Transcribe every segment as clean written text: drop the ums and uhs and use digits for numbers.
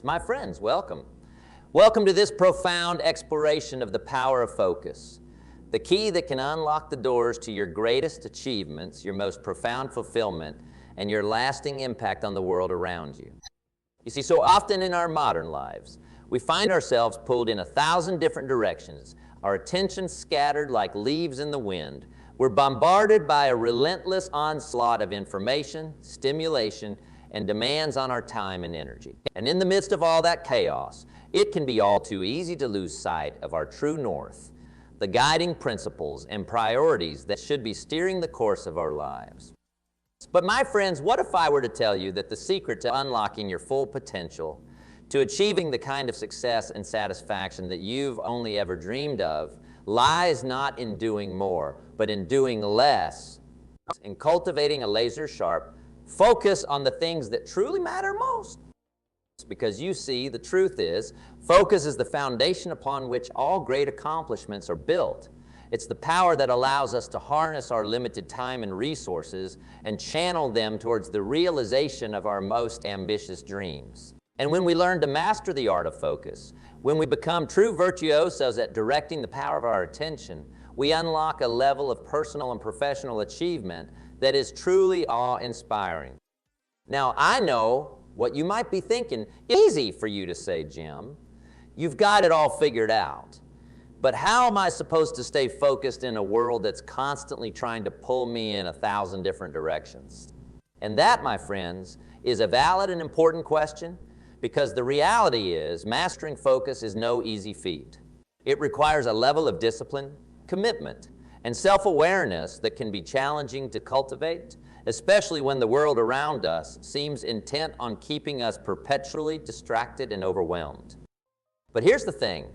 My friends, welcome. Welcome to this profound exploration of the power of focus, the key that can unlock the doors to your greatest achievements, your most profound fulfillment, and your lasting impact on the world around you. You see, so often in our modern lives, we find ourselves pulled in 1,000 different directions, our attention scattered like leaves in the wind. We're bombarded by a relentless onslaught of information, stimulation, and demands on our time and energy. And in the midst of all that chaos, it can be all too easy to lose sight of our true north, the guiding principles and priorities that should be steering the course of our lives. But my friends, what if I were to tell you that the secret to unlocking your full potential, to achieving the kind of success and satisfaction that you've only ever dreamed of, lies not in doing more, but in doing less, in cultivating a laser-sharp focus on the things that truly matter most? Because you see, the truth is, focus is the foundation upon which all great accomplishments are built. It's the power that allows us to harness our limited time and resources and channel them towards the realization of our most ambitious dreams. And when we learn to master the art of focus, when we become true virtuosos at directing the power of our attention, we unlock a level of personal and professional achievement that is truly awe-inspiring. Now, I know what you might be thinking. Easy for you to say, Jim. You've got it all figured out. But how am I supposed to stay focused in a world that's constantly trying to pull me in 1,000 different directions? And that, my friends, is a valid and important question, because the reality is mastering focus is no easy feat. It requires a level of discipline, commitment, and self-awareness that can be challenging to cultivate, especially when the world around us seems intent on keeping us perpetually distracted and overwhelmed. But here's the thing.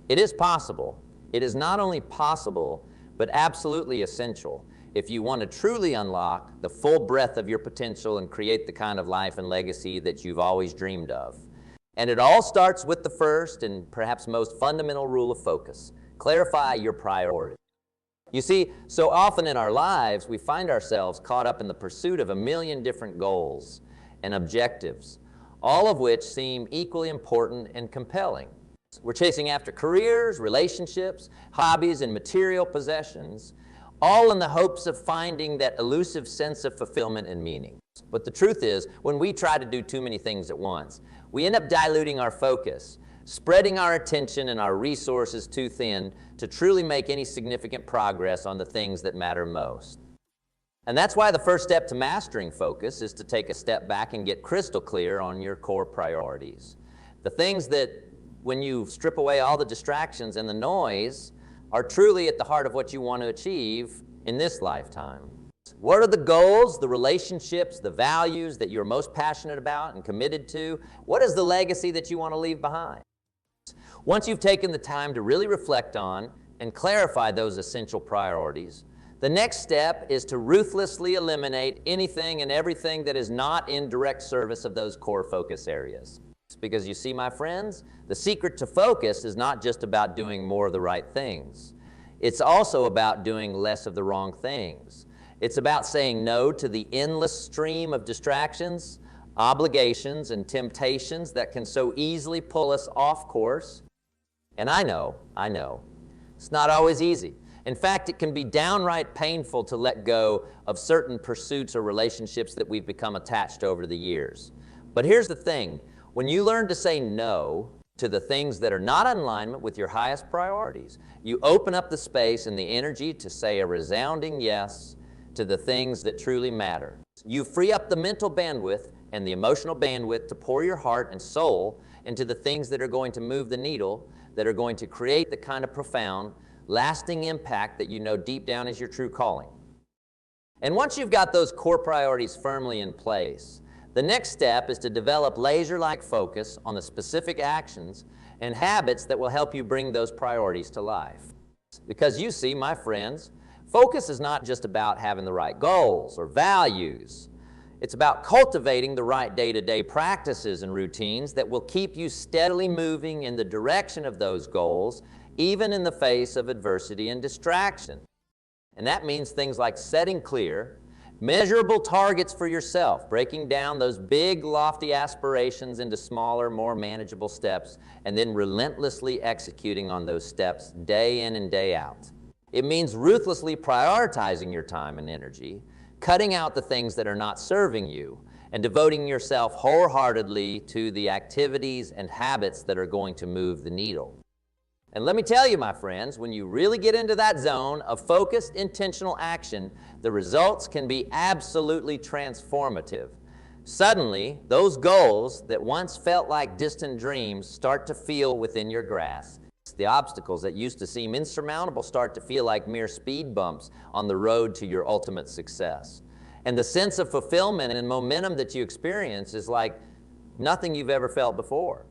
It is possible. It is not only possible, but absolutely essential if you want to truly unlock the full breadth of your potential and create the kind of life and legacy that you've always dreamed of. And it all starts with the first and perhaps most fundamental rule of focus: clarify your priorities. You see, so often in our lives, we find ourselves caught up in the pursuit of 1,000,000 different goals and objectives, all of which seem equally important and compelling. We're chasing after careers, relationships, hobbies, and material possessions, all in the hopes of finding that elusive sense of fulfillment and meaning. But the truth is, when we try to do too many things at once, we end up diluting our focus, spreading our attention and our resources too thin to truly make any significant progress on the things that matter most. And that's why the first step to mastering focus is to take a step back and get crystal clear on your core priorities. The things that, when you strip away all the distractions and the noise, are truly at the heart of what you want to achieve in this lifetime. What are the goals, the relationships, the values that you're most passionate about and committed to? What is the legacy that you want to leave behind? Once you've taken the time to really reflect on and clarify those essential priorities, the next step is to ruthlessly eliminate anything and everything that is not in direct service of those core focus areas. Because you see, my friends, the secret to focus is not just about doing more of the right things. It's also about doing less of the wrong things. It's about saying no to the endless stream of distractions, obligations, and temptations that can so easily pull us off course. And I know, it's not always easy. In fact, it can be downright painful to let go of certain pursuits or relationships that we've become attached over the years. But here's the thing. When you learn to say no to the things that are not in alignment with your highest priorities, you open up the space and the energy to say a resounding yes to the things that truly matter. You free up the mental bandwidth and the emotional bandwidth to pour your heart and soul into the things that are going to move the needle, that are going to create the kind of profound, lasting impact that you know deep down is your true calling. And once you've got those core priorities firmly in place, the next step is to develop laser-like focus on the specific actions and habits that will help you bring those priorities to life. Because you see, my friends, focus is not just about having the right goals or values. It's about cultivating the right day-to-day practices and routines that will keep you steadily moving in the direction of those goals, even in the face of adversity and distraction. And that means things like setting clear, Measurable targets for yourself, breaking down those big, lofty aspirations into smaller, more manageable steps, and then relentlessly executing on those steps day in and day out. It means ruthlessly prioritizing your time and energy, cutting out the things that are not serving you, and devoting yourself wholeheartedly to the activities and habits that are going to move the needle. And let me tell you, my friends, when you really get into that zone of focused, intentional action, the results can be absolutely transformative. Suddenly, those goals that once felt like distant dreams start to feel within your grasp. The obstacles that used to seem insurmountable start to feel like mere speed bumps on the road to your ultimate success. And the sense of fulfillment and momentum that you experience is like nothing you've ever felt before.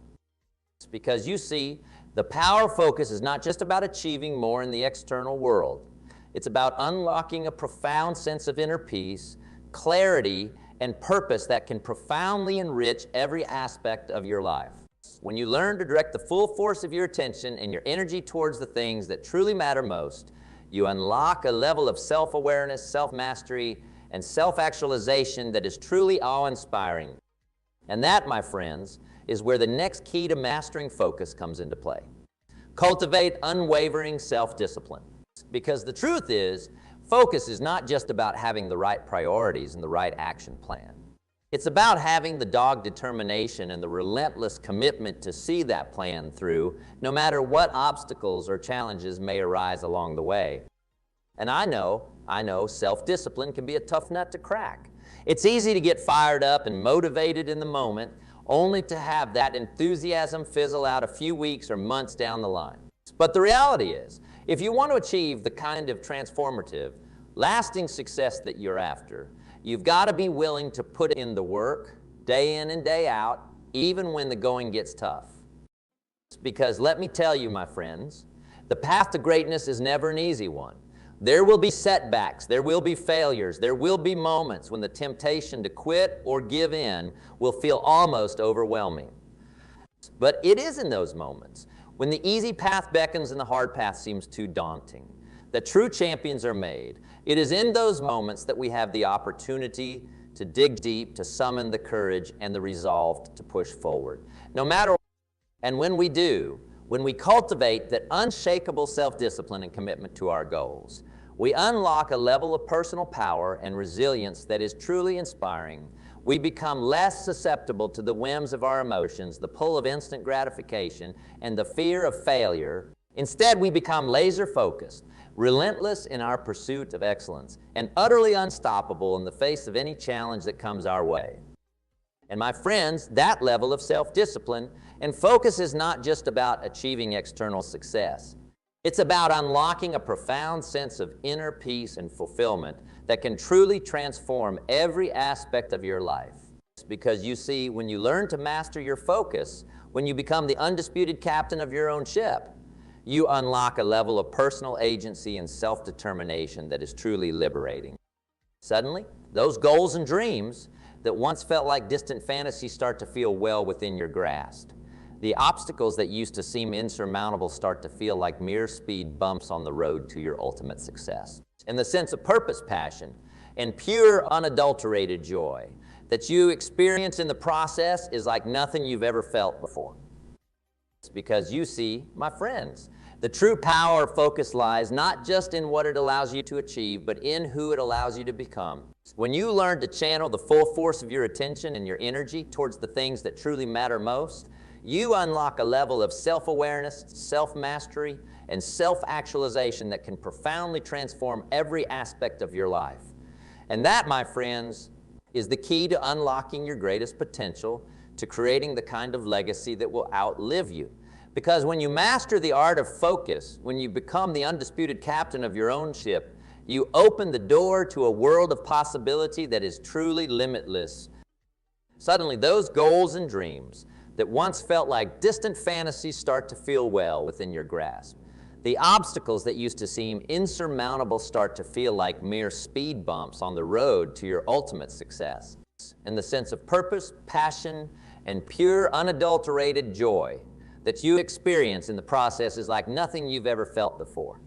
It's because you see, the power of focus is not just about achieving more in the external world. It's about unlocking a profound sense of inner peace, clarity, and purpose that can profoundly enrich every aspect of your life. When you learn to direct the full force of your attention and your energy towards the things that truly matter most, you unlock a level of self-awareness, self-mastery, and self-actualization that is truly awe-inspiring. And that, my friends, is where the next key to mastering focus comes into play. Cultivate unwavering self-discipline. Because the truth is, focus is not just about having the right priorities and the right action plan. It's about having the dogged determination and the relentless commitment to see that plan through, no matter what obstacles or challenges may arise along the way. And I know, self-discipline can be a tough nut to crack. It's easy to get fired up and motivated in the moment, only to have that enthusiasm fizzle out a few weeks or months down the line. But the reality is, if you want to achieve the kind of transformative, lasting success that you're after, you've got to be willing to put in the work, day in and day out, even when the going gets tough. Because let me tell you, my friends, the path to greatness is never an easy one. There will be setbacks, there will be failures, there will be moments when the temptation to quit or give in will feel almost overwhelming. But it is in those moments, when the easy path beckons and the hard path seems too daunting, that true champions are made. It is in those moments that we have the opportunity to dig deep, to summon the courage and the resolve to push forward. No matter what, and when we do, when we cultivate that unshakable self-discipline and commitment to our goals, we unlock a level of personal power and resilience that is truly inspiring. We become less susceptible to the whims of our emotions, the pull of instant gratification, and the fear of failure. Instead, we become laser-focused, relentless in our pursuit of excellence, and utterly unstoppable in the face of any challenge that comes our way. And my friends, that level of self-discipline and focus is not just about achieving external success. It's about unlocking a profound sense of inner peace and fulfillment that can truly transform every aspect of your life. Because you see, when you learn to master your focus, when you become the undisputed captain of your own ship, you unlock a level of personal agency and self-determination that is truly liberating. Suddenly, those goals and dreams that once felt like distant fantasies start to feel well within your grasp. The obstacles that used to seem insurmountable start to feel like mere speed bumps on the road to your ultimate success. And the sense of purpose, passion, and pure, unadulterated joy that you experience in the process is like nothing you've ever felt before. It's because you see, my friends, the true power of focus lies not just in what it allows you to achieve, but in who it allows you to become. When you learn to channel the full force of your attention and your energy towards the things that truly matter most, you unlock a level of self-awareness, self-mastery, and self-actualization that can profoundly transform every aspect of your life. And that, my friends, is the key to unlocking your greatest potential, to creating the kind of legacy that will outlive you. Because when you master the art of focus, when you become the undisputed captain of your own ship, you open the door to a world of possibility that is truly limitless. Suddenly, those goals and dreams that once felt like distant fantasies start to feel well within your grasp. The obstacles that used to seem insurmountable start to feel like mere speed bumps on the road to your ultimate success. And the sense of purpose, passion, and pure, unadulterated joy that you experience in the process is like nothing you've ever felt before.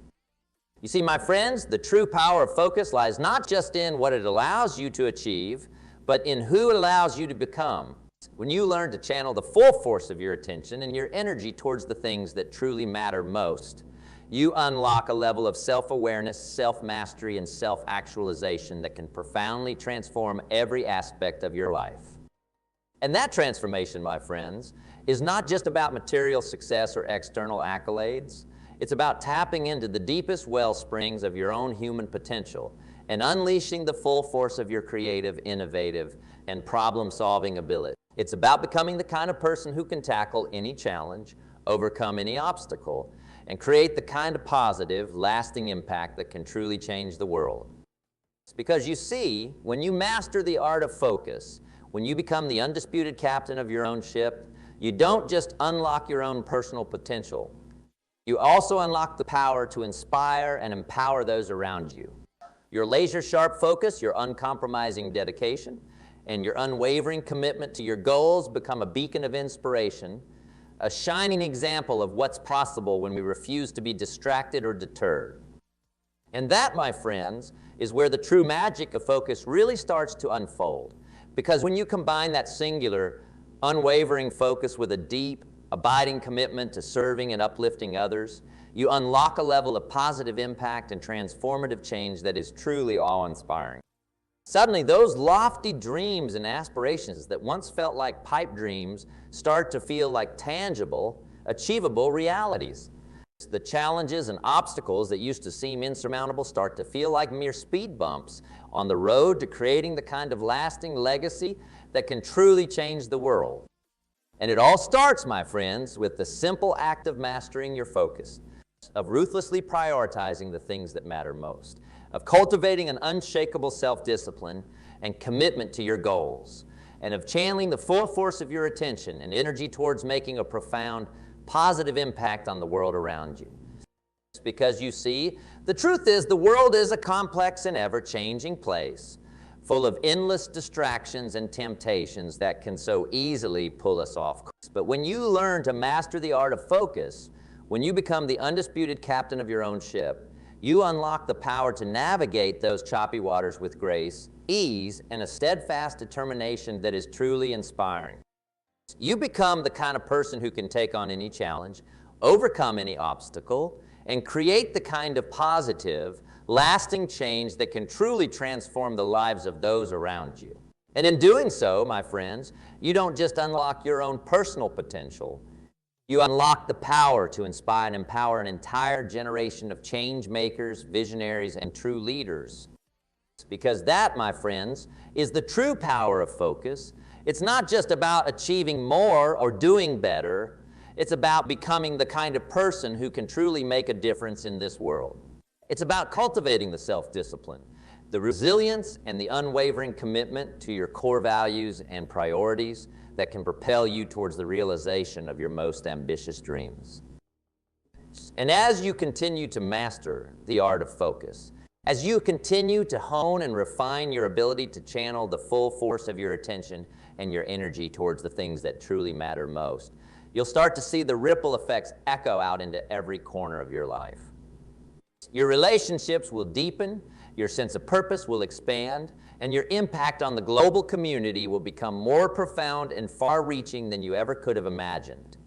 You see, my friends, the true power of focus lies not just in what it allows you to achieve, but in who it allows you to become. When you learn to channel the full force of your attention and your energy towards the things that truly matter most, you unlock a level of self-awareness, self-mastery, and self-actualization that can profoundly transform every aspect of your life. And that transformation, my friends, is not just about material success or external accolades. It's about tapping into the deepest well springs of your own human potential and unleashing the full force of your creative, innovative, and problem-solving ability. It's about becoming the kind of person who can tackle any challenge, overcome any obstacle, and create the kind of positive, lasting impact that can truly change the world. It's because you see, when you master the art of focus, when you become the undisputed captain of your own ship, you don't just unlock your own personal potential. You also unlock the power to inspire and empower those around you. Your laser-sharp focus, your uncompromising dedication, and your unwavering commitment to your goals become a beacon of inspiration, a shining example of what's possible when we refuse to be distracted or deterred. And that, my friends, is where the true magic of focus really starts to unfold. Because when you combine that singular, unwavering focus with a deep, abiding commitment to serving and uplifting others, you unlock a level of positive impact and transformative change that is truly awe-inspiring. Suddenly, those lofty dreams and aspirations that once felt like pipe dreams start to feel like tangible, achievable realities. The challenges and obstacles that used to seem insurmountable start to feel like mere speed bumps on the road to creating the kind of lasting legacy that can truly change the world. And it all starts, my friends, with the simple act of mastering your focus, of ruthlessly prioritizing the things that matter most, of cultivating an unshakable self-discipline and commitment to your goals, and of channeling the full force of your attention and energy towards making a profound, positive impact on the world around you. Because you see, the truth is the world is a complex and ever-changing place, full of endless distractions and temptations that can so easily pull us off course. But when you learn to master the art of focus, when you become the undisputed captain of your own ship, you unlock the power to navigate those choppy waters with grace, ease, and a steadfast determination that is truly inspiring. You become the kind of person who can take on any challenge, overcome any obstacle, and create the kind of positive, lasting change that can truly transform the lives of those around you. And in doing so, my friends, you don't just unlock your own personal potential, you unlock the power to inspire and empower an entire generation of change makers, visionaries, and true leaders. Because that, my friends, is the true power of focus. It's not just about achieving more or doing better. It's about becoming the kind of person who can truly make a difference in this world. It's about cultivating the self-discipline, the resilience, and the unwavering commitment to your core values and priorities that can propel you towards the realization of your most ambitious dreams. And as you continue to master the art of focus, as you continue to hone and refine your ability to channel the full force of your attention and your energy towards the things that truly matter most, you'll start to see the ripple effects echo out into every corner of your life. Your relationships will deepen, your sense of purpose will expand, and your impact on the global community will become more profound and far-reaching than you ever could have imagined.